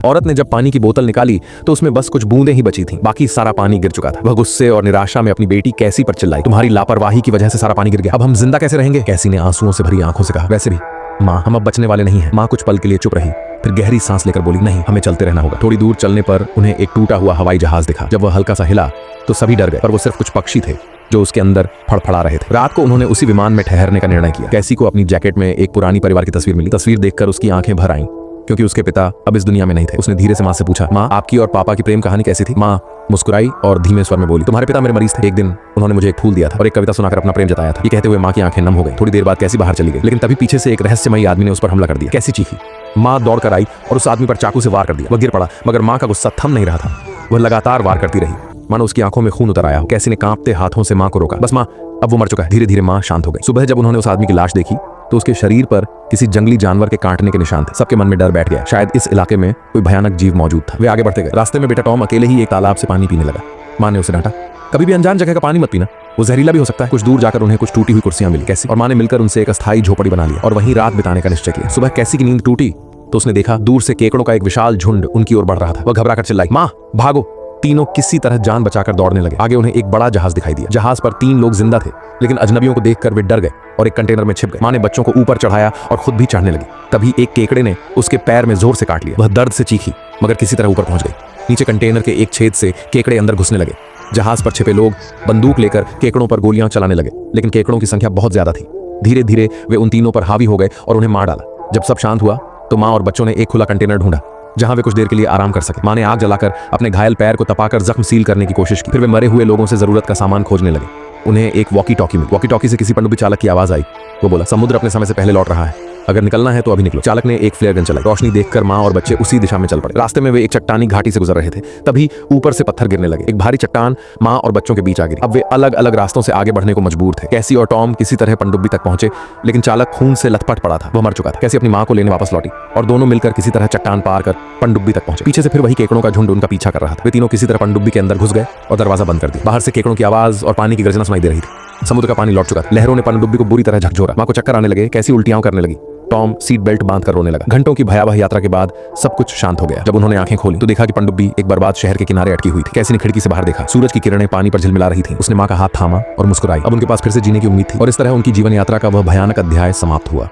औरत ने जब पानी की बोतल निकाली तो उसमें बस कुछ बूंदें ही बची थीं, बाकी सारा पानी गिर चुका था। वह गुस्से और निराशा में अपनी बेटी कैसी पर चिल्लाई, तुम्हारी लापरवाही की वजह से सारा पानी गिर गया, अब हम जिंदा कैसे रहेंगे? कैसी ने आंसुओं से भरी आंखों से कहा, वैसे भी माँ हम अब बचने वाले नहीं हैं। माँ कुछ पल के लिए चुप रही, फिर गहरी सांस लेकर बोली, नहीं हमें चलते रहना होगा। थोड़ी दूर चलने पर उन्हें एक टूटा हुआ हवाई जहाज दिखा। जब वह हल्का सा हिला तो सभी डर गए, पर वो सिर्फ कुछ पक्षी थे जो उसके अंदर फड़फड़ा रहे थे। रात को उन्होंने उसी विमान में ठहरने का निर्णय किया। कैसी को अपनी जैकेट में एक पुरानी परिवार की तस्वीर मिली। तस्वीर देखकर उसकी आंखें भर आईं, क्योंकि उसके पिता अब इस दुनिया में नहीं थे। उसने धीरे से माँ से पूछा, माँ आपकी और पापा की प्रेम कहानी कैसी थी? माँ मुस्कुराई और धीमे स्वर में बोली, तुम्हारे पिता मेरे मरीज थे। एक दिन उन्होंने मुझे एक फूल दिया था और एक कविता सुनाकर अपना प्रेम जताया था। ये कहते हुए माँ की आंखें नम हो गई। थोड़ी देर बाद कैसी बाहर चली गई, लेकिन तभी पीछे से एक रहस्यमयी आदमी ने उस पर हमला कर दिया। कैसी चीखी, माँ दौड़कर आई और उस आदमी पर चाकू से वार कर दिया। वह गिर पड़ा, मगर माँ का गुस्सा थम नहीं रहा था। वह लगातार वार करती रही, मानो उसकी आंखों में खून उतर आया हो। कैसी ने कांपते हाथों से माँ को रोका, बस माँ अब वो मर चुका है। धीरे धीरे माँ शांत हो गई। सुबह जब उन्होंने उस आदमी की लाश देखी तो उसके शरीर पर किसी जंगली जानवर के काटने के निशान थे। सबके मन में डर बैठ गया, शायद इस इलाके में कोई भयानक जीव मौजूद था। वे आगे बढ़ते गए। रास्ते में बेटा टॉम अकेले ही एक तालाब से पानी पीने लगा। माँ ने उसे डांटा, कभी भी अनजान जगह का पानी मत पीना, वो जहरीला भी हो सकता है। कुछ दूर जाकर उन्हें कुछ टूटी हुई कुर्सियां मिली। कैसी और माँ ने मिलकर उनसे एक अस्थायी झोपड़ी बना लिया और वहीं रात बिताने का निश्चय किया। सुबह कैसी की नींद टूटी तो उसने देखा दूर से केकड़ों का एक विशाल झुंड उनकी ओर बढ़ रहा था। वह घबराकर चिल्लाई, माँ भागो। तीनों किसी तरह जान बचाकर दौड़ने लगे। आगे उन्हें एक बड़ा जहाज दिखाई दिया। जहाज पर 3 लोग जिंदा थे, लेकिन अजनबियों को देखकर वे डर गए और एक कंटेनर में छिप गए। माँ ने बच्चों को ऊपर चढ़ाया और खुद भी चढ़ने लगी। तभी एक केकड़े ने उसके पैर में जोर से काट लिया। वह दर्द से चीखी, मगर किसी तरह ऊपर पहुंच गई। नीचे कंटेनर के एक छेद से केकड़े अंदर घुसने लगे। जहाज पर छिपे लोग बंदूक लेकर केकड़ों पर गोलियां चलाने लगे, लेकिन केकड़ों की संख्या बहुत ज्यादा थी। धीरे धीरे वे उन तीनों पर हावी हो गए और उन्हें मार डाला। जब सब शांत हुआ तो माँ और बच्चों ने एक खुला कंटेनर ढूंढा जहां वे कुछ देर के लिए आराम कर सके। माँ ने आग जलाकर अपने घायल पैर को तपाकर जख्म सील करने की कोशिश की। फिर वे मरे हुए लोगों से जरूरत का सामान खोजने लगे। उन्हें एक वॉकी टॉकी मिली। वॉकी टॉकी से किसी पनडुब्बी चालक की आवाज आई। वो बोला, समुद्र अपने समय से पहले लौट रहा है, अगर निकलना है तो अभी निकलो। चालक ने एक फ्लेयर गन चलाई। रोशनी देखकर माँ और बच्चे उसी दिशा में चल पड़े। रास्ते में वे एक चट्टानी घाटी से गुजर रहे थे, तभी ऊपर से पत्थर गिरने लगे। एक भारी चट्टान माँ और बच्चों के बीच आ गिरी। अब वे अलग अलग रास्तों से आगे बढ़ने को मजबूर थे। कैसी और टॉम किसी तरह पनडुब्बी तक पहुंचे, लेकिन चालक खून से लथपथ पड़ा था। वह मर चुका था। कैसी अपनी माँ को लेने वापस लौटी और दोनों मिलकर किसी तरह चट्टान पार कर पनडुब्बी तक पहुंचे। पीछे से फिर वही केकड़ों का झुंड उनका पीछा कर रहा था। वे तीनों किसी तरह पनडुब्बी के अंदर घुस गए और दरवाजा बंद कर दिया। बाहर से केकड़ों की आवाज और पानी की गर्जना सुनाई दे रही थी। समुद्र का पानी लौट चुका था। लहरों ने पनडुब्बी को बुरी तरह झकझोरा। माँ को चक्कर आने लगे। कैसी उल्टियां करने लगी। टॉम सीट बेल्ट बांधकर रोने लगा। घंटों की भयावह यात्रा के बाद सब कुछ शांत हो गया। जब उन्होंने आंखें खोली तो देखा कि पनडुब्बी एक बर्बाद शहर के किनारे अटकी हुई थी। कैसी ने खिड़की से बाहर देखा। सूरज की किरणें पानी पर झिलमिला रही थीं। उसने माँ का हाथ थामा और मुस्कुराई। अब उनके पास फिर से जीने की उम्मीद थी और इस तरह उनकी जीवन यात्रा का वह भयानक अध्याय समाप्त हुआ।